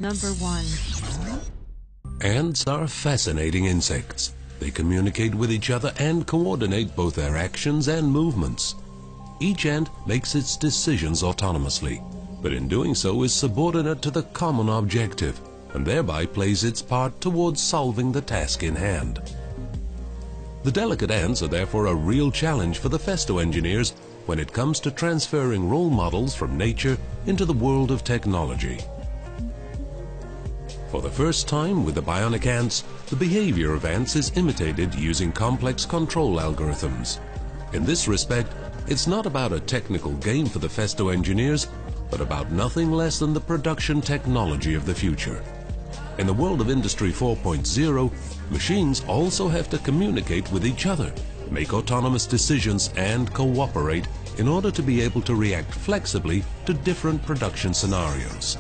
Number 1. Ants are fascinating insects. They communicate with each other and coordinate both their actions and movements. Each ant makes its decisions autonomously, but in doing so is subordinate to the common objective, and thereby plays its part towards solving the task in hand. The delicate ants are therefore a real challenge for the Festo engineers when it comes to transferring role models from nature into the world of technology. For the first time with the bionic ants, the behavior of ants is imitated using complex control algorithms. In this respect, it's not about a technical game for the Festo engineers, but about nothing less than the production technology of the future. In the world of Industry 4.0, machines also have to communicate with each other, make autonomous decisions and cooperate in order to be able to react flexibly to different production scenarios.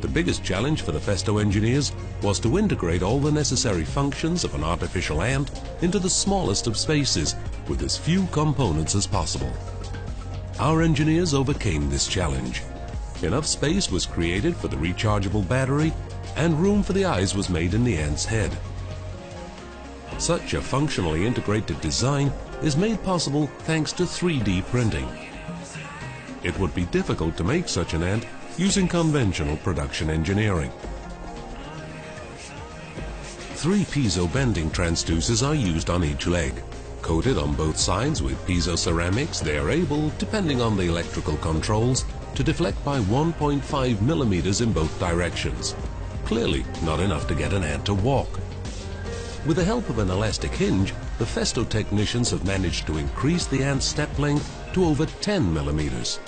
The biggest challenge for the Festo engineers was to integrate all the necessary functions of an artificial ant into the smallest of spaces with as few components as possible. Our engineers overcame this challenge. Enough space was created for the rechargeable battery, and room for the eyes was made in the ant's head. Such a functionally integrated design is made possible thanks to 3D printing. It would be difficult to make such an ant using conventional production engineering. 3 piezo bending transducers are used on each leg. Coated on both sides with piezo ceramics, they are able, depending on the electrical controls, to deflect by 1.5 millimeters in both directions. Clearly not enough to get an ant to walk. With the help of an elastic hinge, the Festo technicians have managed to increase the ant's step length to over 10 millimeters.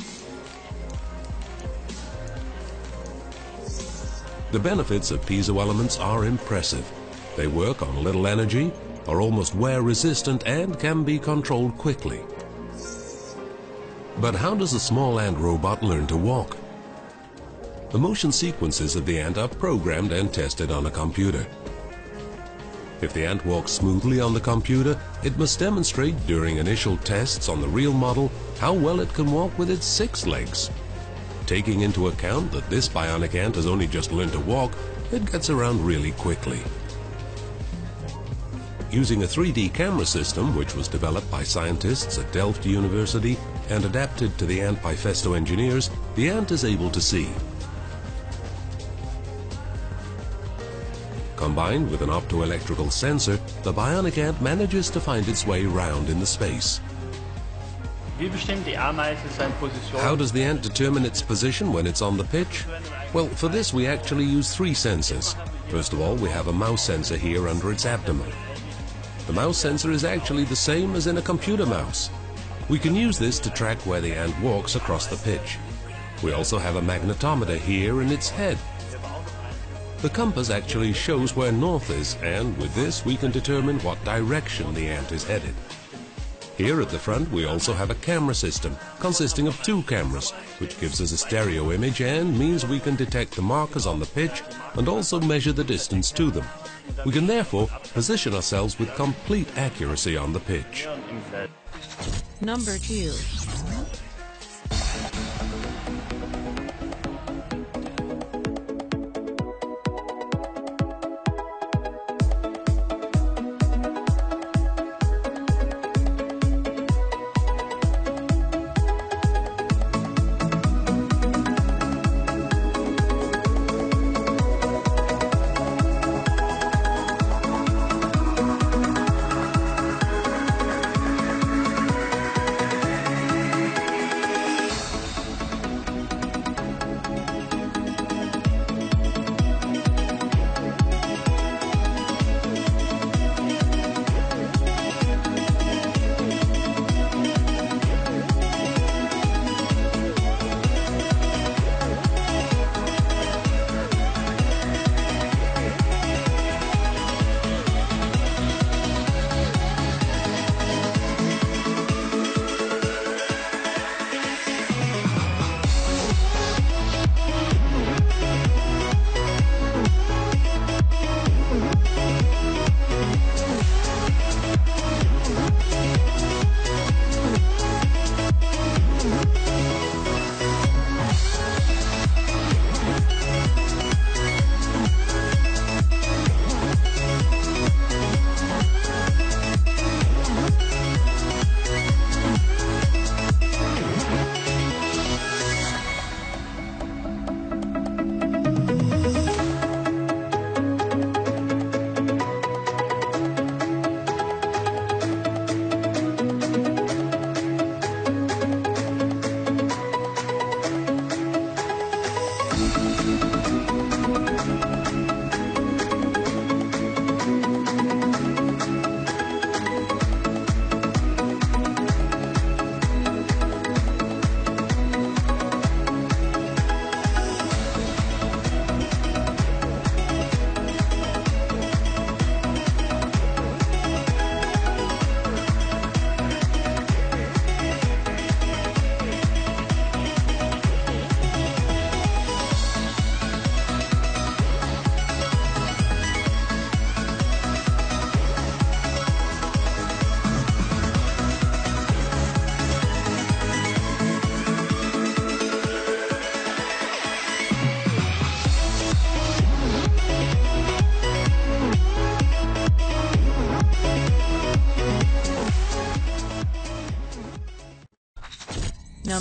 The benefits of piezo elements are impressive. They work on little energy, are almost wear resistant, and can be controlled quickly. But how does a small ant robot learn to walk? The motion sequences of the ant are programmed and tested on a computer. If the ant walks smoothly on the computer, it must demonstrate during initial tests on the real model how well it can walk with its 6 legs. Taking into account that this bionic ant has only just learned to walk, it gets around really quickly. Using a 3D camera system which was developed by scientists at Delft University and adapted to the ant by Festo engineers, the ant is able to see. Combined with an optoelectrical sensor, the bionic ant manages to find its way round in the space. How does the ant determine its position when it's on the pitch? Well, for this we actually use 3 sensors. First of all, we have a mouse sensor here under its abdomen. The mouse sensor is actually the same as in a computer mouse. We can use this to track where the ant walks across the pitch. We also have a magnetometer here in its head. The compass actually shows where north is, and with this we can determine what direction the ant is headed. Here at the front we also have a camera system consisting of 2 cameras, which gives us a stereo image and means we can detect the markers on the pitch and also measure the distance to them. We can therefore position ourselves with complete accuracy on the pitch. Number 2.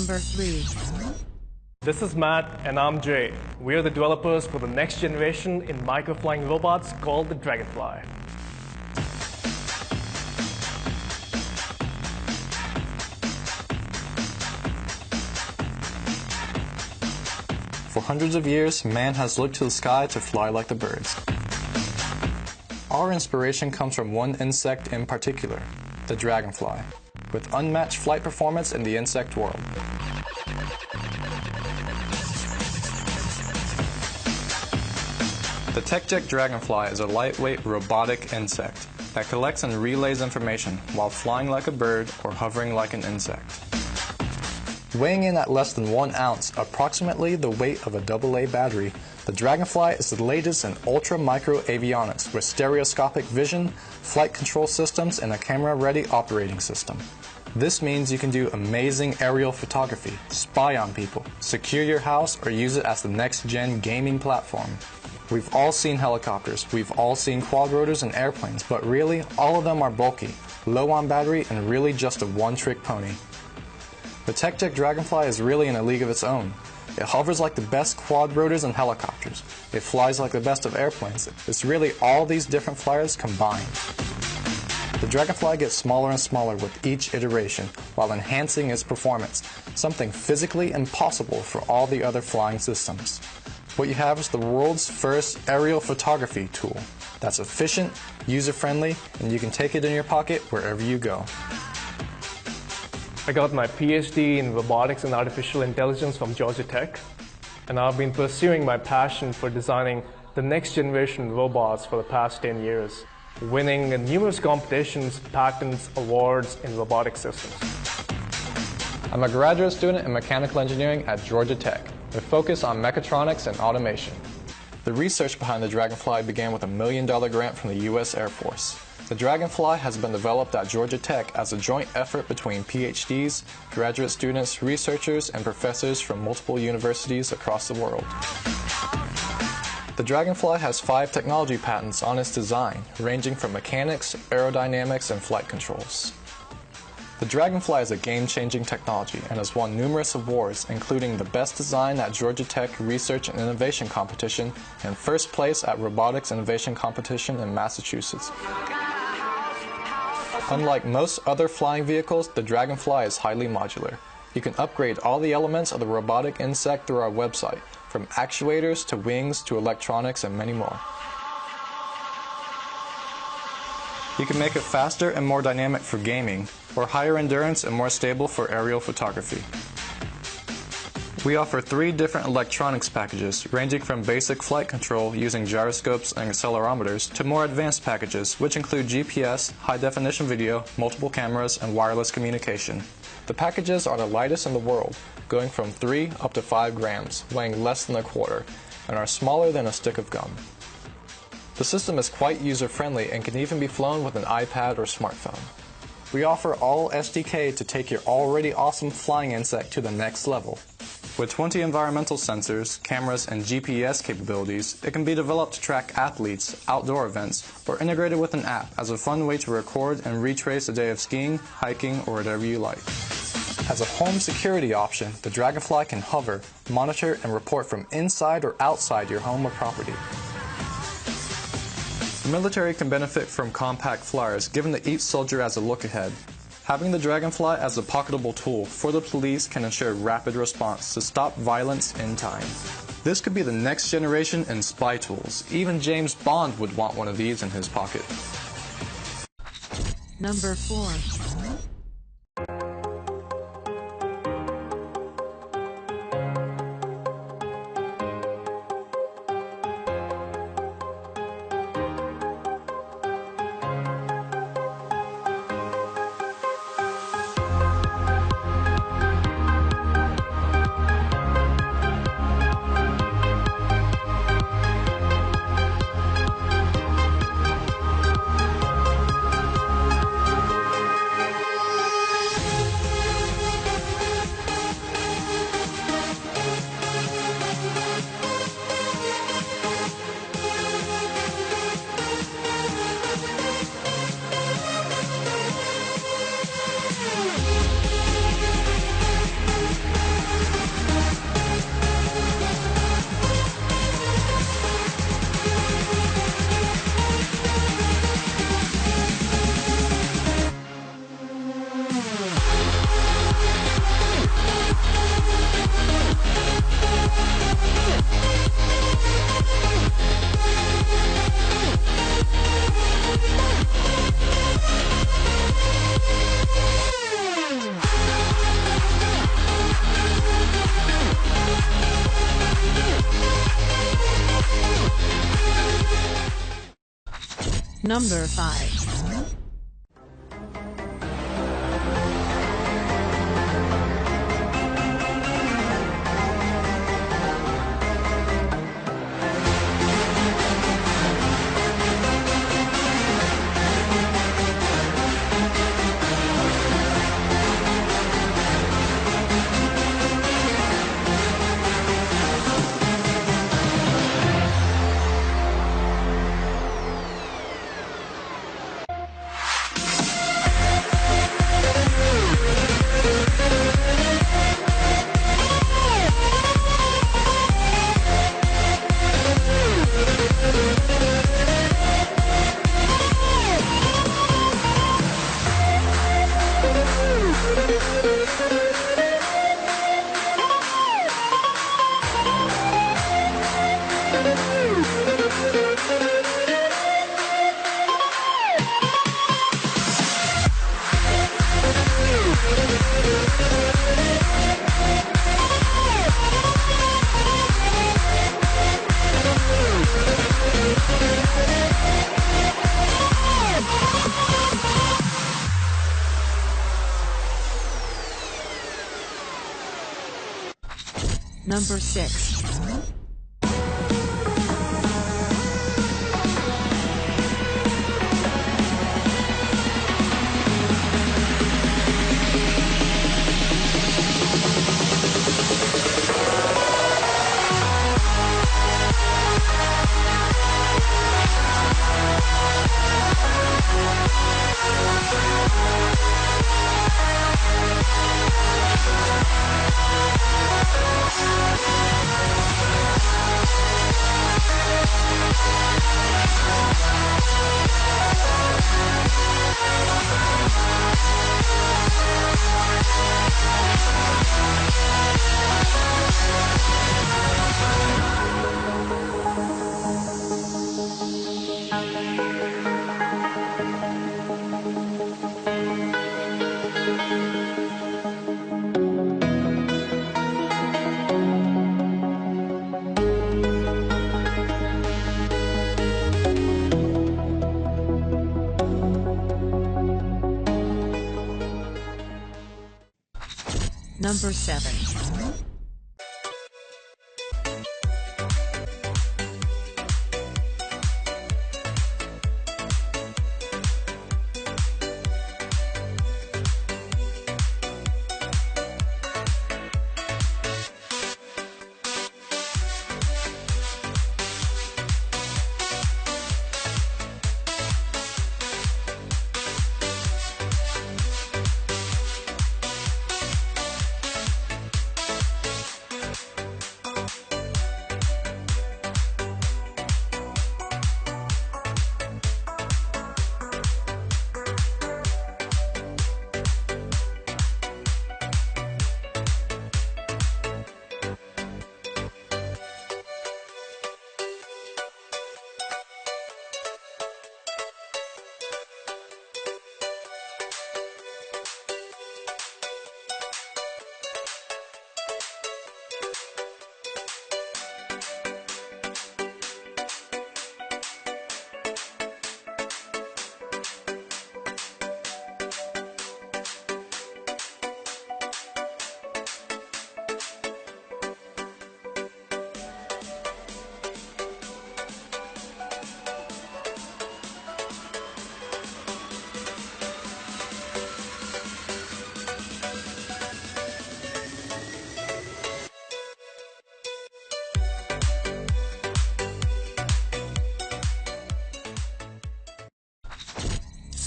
Number 3. This is Matt and I'm Jay. We are the developers for the next generation in microflying robots called the Dragonfly. For hundreds of years, man has looked to the sky to fly like the birds. Our inspiration comes from one insect in particular, the dragonfly, with unmatched flight performance in the insect world. The TechJect Dragonfly is a lightweight robotic insect that collects and relays information while flying like a bird or hovering like an insect. Weighing in at less than 1 ounce, approximately the weight of a AA battery, the Dragonfly is the latest in ultra-micro avionics with stereoscopic vision, flight control systems, and a camera-ready operating system. This means you can do amazing aerial photography, spy on people, secure your house, or use it as the next-gen gaming platform. We've all seen helicopters, we've all seen quadrotors and airplanes, but really, all of them are bulky, low on battery, and really just a one-trick pony. The TechJect Dragonfly is really in a league of its own. It hovers like the best quadrotors and helicopters. It flies like the best of airplanes. It's really all these different flyers combined. The Dragonfly gets smaller and smaller with each iteration while enhancing its performance, something physically impossible for all the other flying systems. What you have is the world's first aerial photography tool that's efficient, user-friendly, and you can take it in your pocket wherever you go. I got my PhD in robotics and artificial intelligence from Georgia Tech, and I've been pursuing my passion for designing the next generation robots for the past 10 years, winning numerous competitions, patents, awards in robotic systems. I'm a graduate student in mechanical engineering at Georgia Tech, with focus on mechatronics and automation. The research behind the Dragonfly began with a $1 million grant from the U.S. Air Force. The Dragonfly has been developed at Georgia Tech as a joint effort between PhDs, graduate students, researchers, and professors from multiple universities across the world. The Dragonfly has 5 technology patents on its design, ranging from mechanics, aerodynamics, and flight controls. The Dragonfly is a game-changing technology and has won numerous awards, including the Best Design at Georgia Tech Research and Innovation Competition and first place at Robotics Innovation Competition in Massachusetts. Unlike most other flying vehicles, the Dragonfly is highly modular. You can upgrade all the elements of the robotic insect through our website, from actuators to wings to electronics and many more. You can make it faster and more dynamic for gaming, or higher endurance and more stable for aerial photography. We offer 3 different electronics packages, ranging from basic flight control using gyroscopes and accelerometers to more advanced packages, which include GPS, high-definition video, multiple cameras, and wireless communication. The packages are the lightest in the world, going from 3 up to 5 grams, weighing less than a quarter, and are smaller than a stick of gum. The system is quite user-friendly and can even be flown with an iPad or smartphone. We offer all SDK to take your already awesome flying insect to the next level. With 20 environmental sensors, cameras, and GPS capabilities, it can be developed to track athletes, outdoor events, or integrated with an app as a fun way to record and retrace a day of skiing, hiking, or whatever you like. As a home security option, the Dragonfly can hover, monitor, and report from inside or outside your home or property. The military can benefit from compact flyers, given that each soldier has a look ahead. Having the Dragonfly as a pocketable tool for the police can ensure rapid response to stop violence in time. This could be the next generation in spy tools. Even James Bond would want one of these in his pocket. Number 4. Number 5. Number 6. Number 7.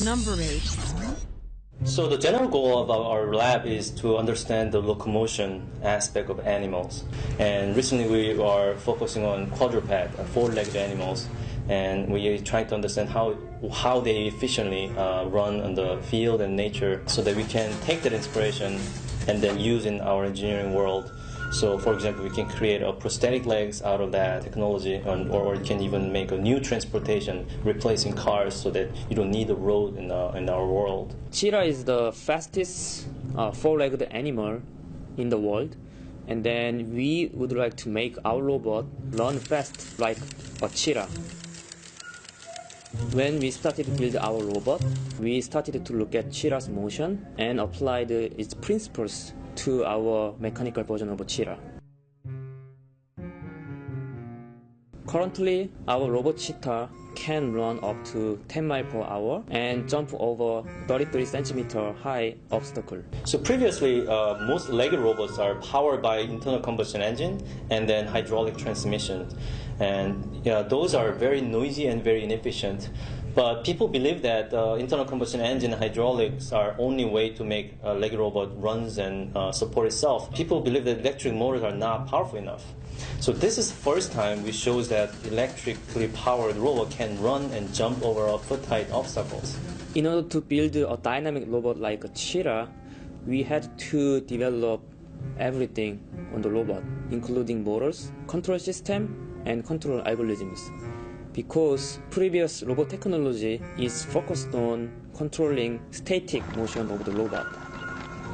Number 8. So the general goal of our lab is to understand the locomotion aspect of animals. And recently we are focusing on quadruped, four-legged animals. And we try to understand how they efficiently run on the field and nature so that we can take that inspiration and then use in our engineering world. So, for example, we can create a prosthetic legs out of that technology, or you can even make a new transportation replacing cars so that you don't need a road in our world. Cheetah is the fastest four-legged animal in the world, and then we would like to make our robot run fast like a cheetah. When we started to build our robot, we started to look at Cheetah's motion and applied its principles to our mechanical version of Cheetah. Currently, our robot Cheetah can run up to 10 miles per hour and jump over 33 centimeter high obstacle. So previously, most Lego robots are powered by internal combustion engine and then hydraulic transmission. And those are very noisy and very inefficient. But people believe that internal combustion engine and hydraulics are only way to make a Lego robot runs and support itself. People believe that electric motors are not powerful enough. So this is the first time we shows that electrically powered robot can run and jump over foot-height obstacles. In order to build a dynamic robot like a Cheetah, we had to develop everything on the robot, including motors, control system, and control algorithms. Because previous robot technology is focused on controlling static motion of the robot.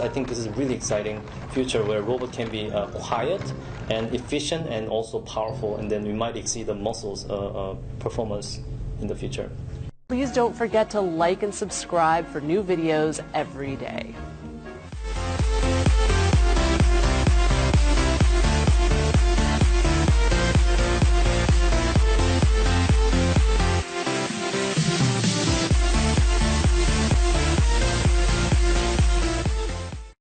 I think this is a really exciting future where robot can be quiet and efficient and also powerful, and then we might exceed the muscles performance in the future. Please don't forget to like and subscribe for new videos every day.